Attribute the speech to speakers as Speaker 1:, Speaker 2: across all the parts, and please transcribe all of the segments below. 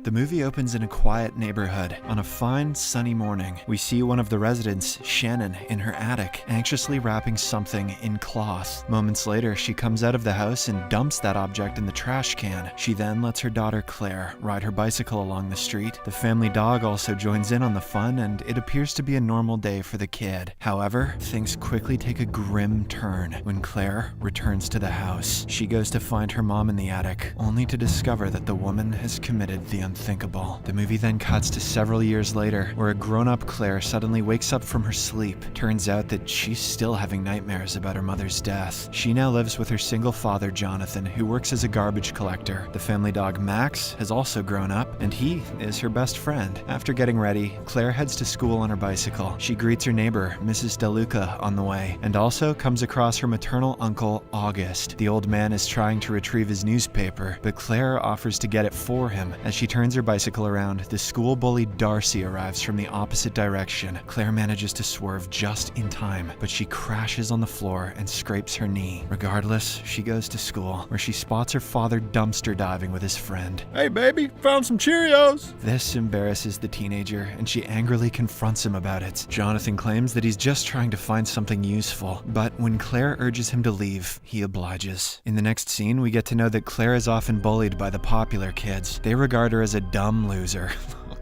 Speaker 1: The movie opens in a quiet neighborhood. On a fine, sunny morning, we see one of the residents, Shannon, in her attic, anxiously wrapping something in cloth. Moments later, she comes out of the house and dumps that object in the trash can. She then lets her daughter Claire ride her bicycle along the street. The family dog also joins in on the fun, and it appears to be a normal day for the kid. However, things quickly take a grim turn when Claire returns to the house. She goes to find her mom in the attic, only to discover that the woman has committed the unthinkable. The movie then cuts to several years later, where a grown-up Claire suddenly wakes up from her sleep. Turns out that she's still having nightmares about her mother's death. She now lives with her single father, Jonathan, who works as a garbage collector. The family dog, Max, has also grown up, and he is her best friend. After getting ready, Claire heads to school on her bicycle. She greets her neighbor, Mrs. DeLuca, on the way, and also comes across her maternal uncle, August. The old man is trying to retrieve his newspaper, but Claire offers to get it for him. As she turns her bicycle around, the school bully Darcy arrives from the opposite direction. Claire manages to swerve just in time, but she crashes on the floor and scrapes her knee. Regardless, she goes to school, where she spots her father dumpster diving with his friend.
Speaker 2: "Hey baby, found some Cheerios!"
Speaker 1: This embarrasses the teenager, and she angrily confronts him about it. Jonathan claims that he's just trying to find something useful, but when Claire urges him to leave, he obliges. In the next scene, we get to know that Claire is often bullied by the popular kids. They regard her as a dumb loser.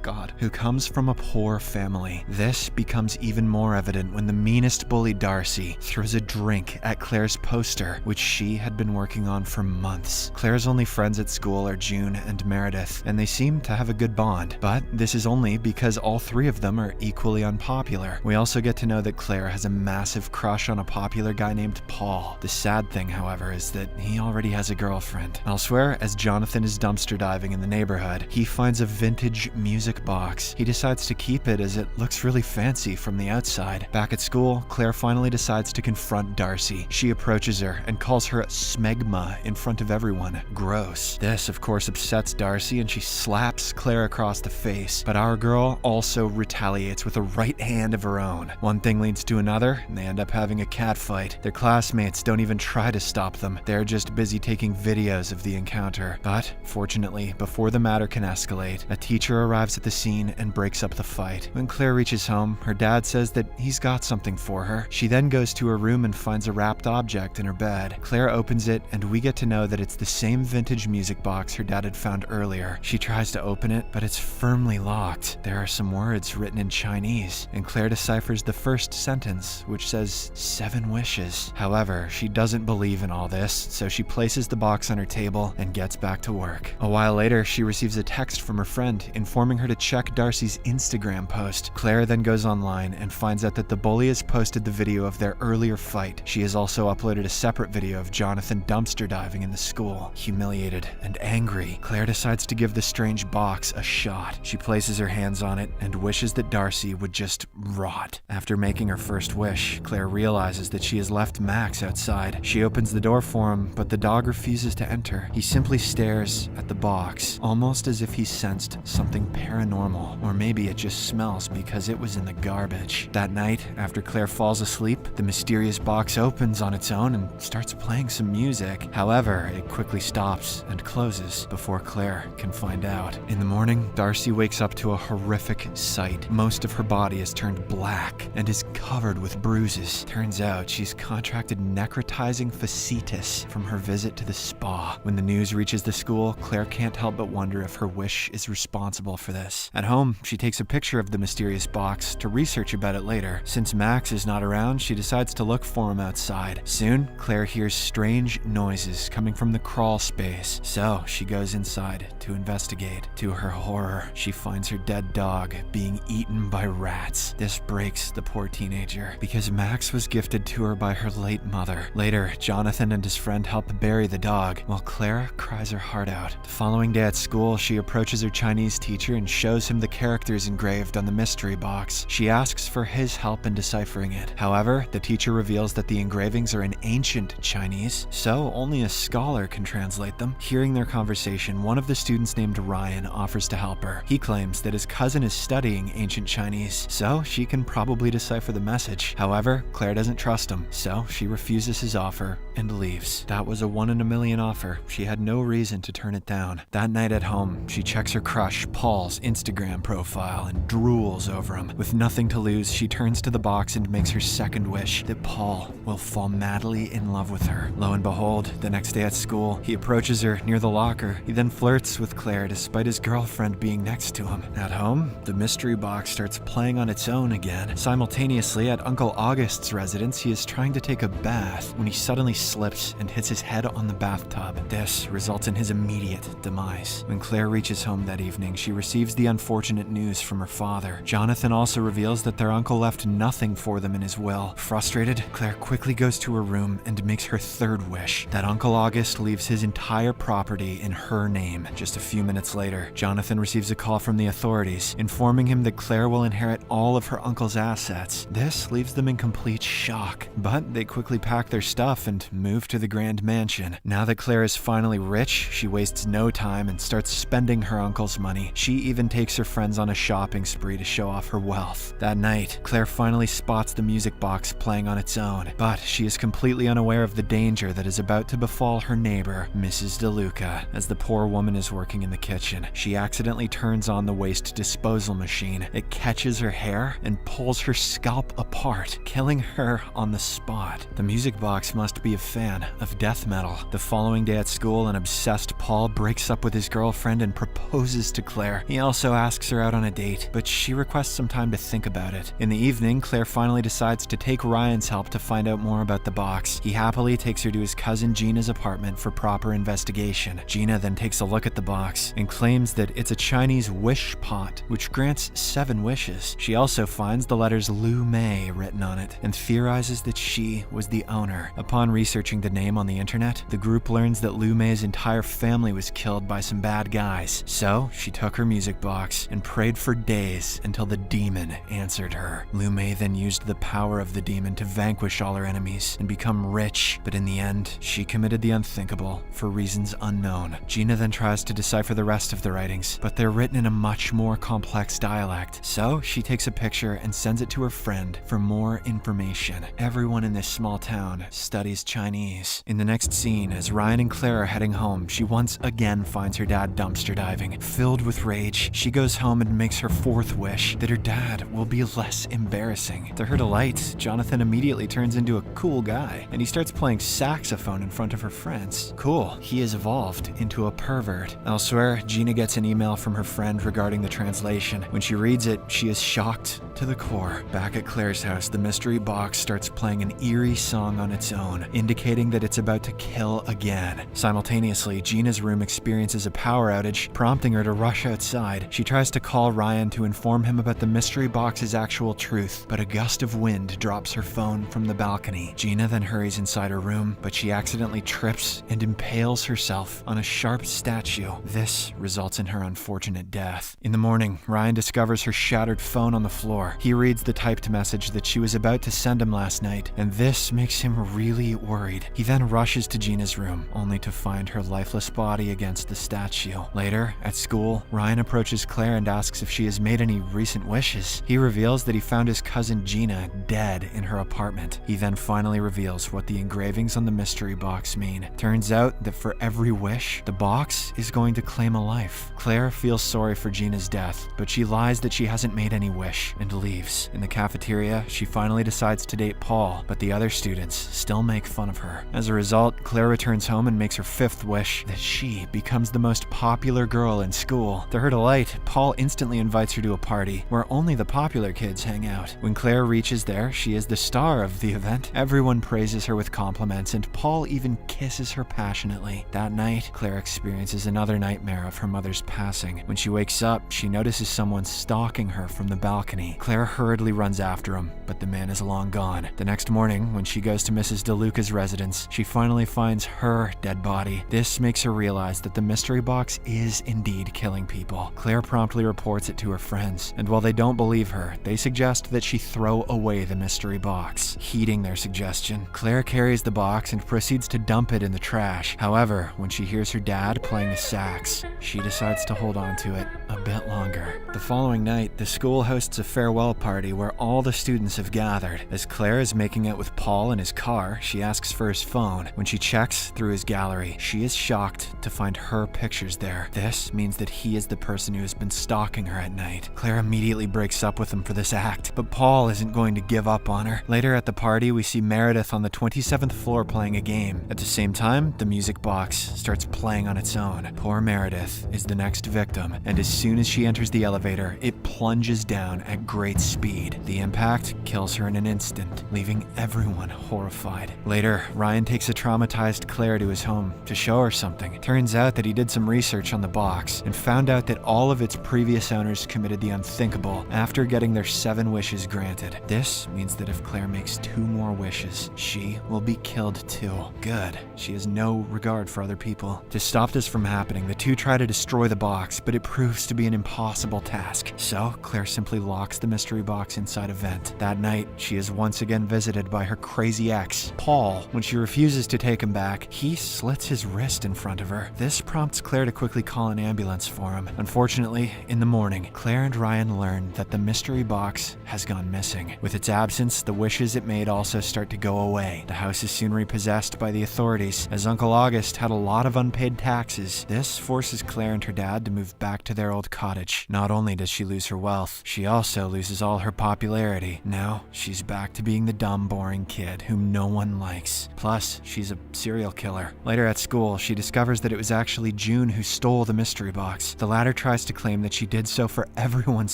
Speaker 1: God, who comes from a poor family. This becomes even more evident when the meanest bully, Darcy, throws a drink at Claire's poster, which she had been working on for months. Claire's only friends at school are June and Meredith, and they seem to have a good bond, but this is only because all three of them are equally unpopular. We also get to know that Claire has a massive crush on a popular guy named Paul. The sad thing, however, is that he already has a girlfriend. Elsewhere, as Jonathan is dumpster diving in the neighborhood, he finds a vintage music box. He decides to keep it as it looks really fancy from the outside. Back at school, Claire finally decides to confront Darcy. She approaches her and calls her smegma in front of everyone. Gross. This, of course, upsets Darcy, and she slaps Claire across the face. But our girl also retaliates with a right hand of her own. One thing leads to another, and they end up having a cat fight. Their classmates don't even try to stop them. They're just busy taking videos of the encounter. But fortunately, before the matter can escalate, a teacher arrives at the scene and breaks up the fight. When Claire reaches home, her dad says that he's got something for her. She then goes to her room and finds a wrapped object in her bed. Claire opens it, and we get to know that it's the same vintage music box her dad had found earlier. She tries to open it, but it's firmly locked. There are some words written in Chinese, and Claire deciphers the first sentence, which says 7 wishes. However, she doesn't believe in all this, so she places the box on her table and gets back to work. A while later, she receives a text from her friend informing her to check Darcy's Instagram post. Claire then goes online and finds out that the bully has posted the video of their earlier fight. She has also uploaded a separate video of Jonathan dumpster diving in the school. Humiliated and angry, Claire decides to give the strange box a shot. She places her hands on it and wishes that Darcy would just rot. After making her first wish, Claire realizes that she has left Max outside. She opens the door for him, but the dog refuses to enter. He simply stares at the box, almost as if he sensed something paranormal, or maybe it just smells because it was in the garbage. That night, after Claire falls asleep, the mysterious box opens on its own and starts playing some music. However, it quickly stops and closes before Claire can find out. In the morning, Darcy wakes up to a horrific sight. Most of her body is turned black and is covered with bruises. Turns out she's contracted necrotizing fasciitis from her visit to the spa. When the news reaches the school, Claire can't help but wonder if her wish is responsible for this. At home, she takes a picture of the mysterious box to research about it later. Since Max is not around, she decides to look for him outside. Soon, Claire hears strange noises coming from the crawl space, so she goes inside to investigate. To her horror, she finds her dead dog being eaten by rats. This breaks the poor teenager, because Max was gifted to her by her late mother. Later, Jonathan and his friend help bury the dog, while Claire cries her heart out. The following day at school, she approaches her Chinese teacher and shows him the characters engraved on the mystery box. She asks for his help in deciphering it. However, the teacher reveals that the engravings are in ancient Chinese, so only a scholar can translate them. Hearing their conversation, one of the students named Ryan offers to help her. He claims that his cousin is studying ancient Chinese, so she can probably decipher the message. However, Claire doesn't trust him, so she refuses his offer and leaves. That was a 1 in a million offer. She had no reason to turn it down. That night at home, she checks her crush, Paul's Instagram profile and drools over him. With nothing to lose, she turns to the box and makes her second wish, that Paul will fall madly in love with her. Lo and behold, the next day at school, he approaches her near the locker. He then flirts with Claire despite his girlfriend being next to him. At home, the mystery box starts playing on its own again. Simultaneously, at Uncle August's residence, he is trying to take a bath when he suddenly slips and hits his head on the bathtub. This results in his immediate demise. When Claire reaches home that evening, she receives the unfortunate news from her father. Jonathan also reveals that their uncle left nothing for them in his will. Frustrated, Claire quickly goes to her room and makes her third wish, that Uncle August leaves his entire property in her name. Just a few minutes later, Jonathan receives a call from the authorities, informing him that Claire will inherit all of her uncle's assets. This leaves them in complete shock, but they quickly pack their stuff and move to the grand mansion. Now that Claire is finally rich, she wastes no time and starts spending her uncle's money. She even takes her friends on a shopping spree to show off her wealth. That night, Claire finally spots the music box playing on its own, but she is completely unaware of the danger that is about to befall her neighbor, Mrs. DeLuca. As the poor woman is working in the kitchen, she accidentally turns on the waste disposal machine. It catches her hair and pulls her scalp apart, killing her on the spot. The music box must be a fan of death metal. The following day at school, an obsessed Paul breaks up with his girlfriend and proposes to Claire. He also asks her out on a date, but she requests some time to think about it. In the evening, Claire finally decides to take Ryan's help to find out more about the box. He happily takes her to his cousin Gina's apartment for proper investigation. Gina then takes a look at the box and claims that it's a Chinese wish pot, which grants 7 wishes. She also finds the letters Lu Mei written on it and theorizes that she was the owner. Upon researching the name on the internet, the group learns that Lu Mei's entire family was killed by some bad guys. So she took her music box and prayed for days until the demon answered her. Lu Mei then used the power of the demon to vanquish all her enemies and become rich, but in the end, she committed the unthinkable for reasons unknown. Gina then tries to decipher the rest of the writings, but they're written in a much more complex dialect. So she takes a picture and sends it to her friend for more information. Everyone in this small town studies Chinese. In the next scene, as Ryan and Claire are heading home, she once again finds her dad dumpster diving. Filled with rage, she goes home and makes her 4th wish, that her dad will be less embarrassing. To her delight, Jonathan immediately turns into a cool guy, and he starts playing saxophone in front of her friends. Cool, he has evolved into a pervert. Elsewhere, Gina gets an email from her friend regarding the translation. When she reads it, she is shocked to the core. Back at Claire's house, the mystery box starts playing an eerie song on its own, indicating that it's about to kill again. Simultaneously, Gina's room experiences a power outage, prompting her to rush outside. She tries to call Ryan to inform him about the mystery box's actual truth, but a gust of wind drops her phone from the balcony. Gina then hurries inside her room, but she accidentally trips and impales herself on a sharp statue. This results in her unfortunate death. In the morning, Ryan discovers her shattered phone on the floor. He reads the typed message that she was about to send him last night, and this makes him really worried. He then rushes to Gina's room, only to find her lifeless body against the statue. Later, at school, Ryan approaches Claire and asks if she has made any recent wishes. He reveals that he found his cousin Gina dead in her apartment. He then finally reveals what the engravings on the mystery box mean. Turns out that for every wish, the box is going to claim a life. Claire feels sorry for Gina's death, but she lies that she hasn't made any wish and leaves. In the cafeteria, she finally decides to date Paul, but the other students still make fun of her. As a result, Claire returns home and makes her 5th wish, that she becomes the most popular girl in school. To her delight, Paul instantly invites her to a party where only the popular kids hang out. When Claire reaches there, she is the star of the event. Everyone praises her with compliments, and Paul even kisses her passionately. That night, Claire experiences another nightmare of her mother's passing. When she wakes up, she notices someone stalking her from the balcony. Claire hurriedly runs after him, but the man is long gone. The next morning, when she goes to Mrs. DeLuca's residence, she finally finds her dead body. This makes her realize that the mystery box is indeed killing people. Claire promptly reports it to her friends, and while they don't believe her, they suggest that she throw away the mystery box. Heeding their suggestion, Claire carries the box and proceeds to dump it in the trash. However, when she hears her dad playing the sax, she decides to hold on to it a bit longer. The following night, the school hosts a farewell party where all the students have gathered. As Claire is making out with Paul in his car, she asks for his phone. When she checks through his gallery, she is shocked to find her pictures there. This means that he is the person who has been stalking her at night. Claire immediately breaks up with him for this act, but Paul isn't going to give up on her. Later at the party, we see Meredith on the 27th floor playing a game. At the same time, the music box starts playing on its own. Poor Meredith is the next victim, and as soon as she enters the elevator, it plunges down at great speed. The impact kills her in an instant, leaving everyone horrified. Later, Ryan takes a traumatized Claire to his home to show her something. Turns out that he did some research on the box and found out that all of its previous owners committed the unthinkable after getting their 7 wishes granted. This means that if Claire makes 2 more wishes, she will be killed too. Good. She has no regard for other people. To stop this from happening, the two try to destroy the box, but it proves to be an impossible task. So, Claire simply locks the mystery box inside a vent. That night, she is once again visited by her crazy ex, Paul. When she refuses to take him back, he slits his wrist in front of her. This prompts Claire to quickly call an ambulance for him. Unfortunately, in the morning, Claire and Ryan learn that the mystery box has gone missing. With its absence, the wishes it made also start to go away. The house is soon repossessed by the authorities, as Uncle August had a lot of unpaid taxes. This forces Claire and her dad to move back to their old cottage. Not only does she lose her wealth, she also loses all her popularity. Now, she's back to being the dumb, boring kid whom no one likes. Plus, she's a serial killer. Later at school, she discovers that it was actually June who stole the mystery box. The latter tries to claim that she did so for everyone's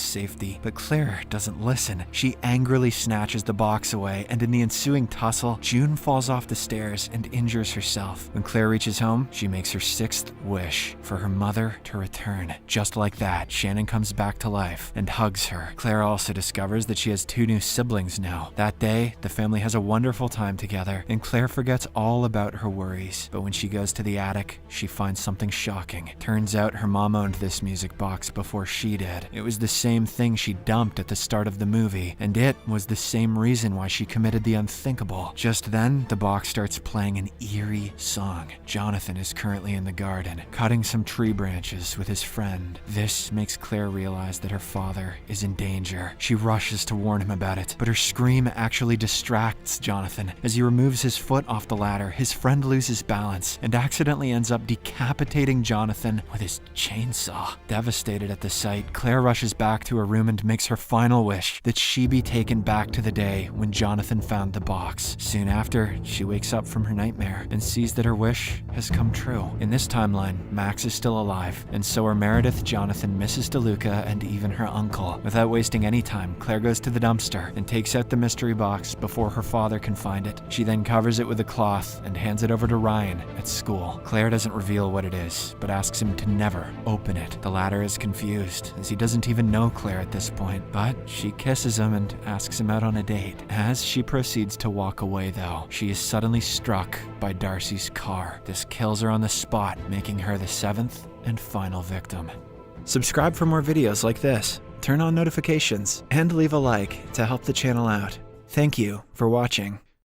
Speaker 1: safety, but Claire doesn't listen. She angrily snatches the box away, and in the ensuing tussle, June falls off the stairs and injures herself. When Claire reaches home, she makes her 6th wish, for her mother to return. Just like that, Shannon comes back to life and hugs her. Claire also discovers that she has 2 new siblings now. That day, the family has a wonderful time together, and Claire forgets all about her worries. But when she goes to the attic, she finds something shocking. Turns out her mom owned this music box before she did. It was the same thing she dumped at the start of the movie, and it was the same reason why she committed the unthinkable. Just then, the box starts playing an eerie song. Jonathan is currently in the garden, cutting some tree branches with his friend. This makes Claire realize that her father is in danger. She rushes to warn him about it, but her scream actually distracts Jonathan. As he removes his foot off the ladder, his friend loses balance and accidentally ends up decapitating Jonathan with his chainsaw. Devastated at the sight, Claire rushes back to her room and makes her final wish, that she be taken back to the day when Jonathan found the box. Soon after, she wakes up from her nightmare and sees that her wish has come true. In this timeline, Max is still alive, and so are Meredith, Jonathan, Mrs. DeLuca, and even her uncle. Without wasting any time, Claire goes to the dumpster and takes out the mystery box before her father can find it. She then covers it with a cloth and hands it over to Ryan at school. Claire doesn't reveal what it is, but asks him to never open it. The latter is confused, as he doesn't even know Claire at this point, but she kisses him and asks him out on a date. As she proceeds to walk away though, she is suddenly struck by Darcy's car. This kills her on the spot, making her the 7th and final victim. Subscribe for more videos like this, turn on notifications, and leave a like to help the channel out. Thank you for watching.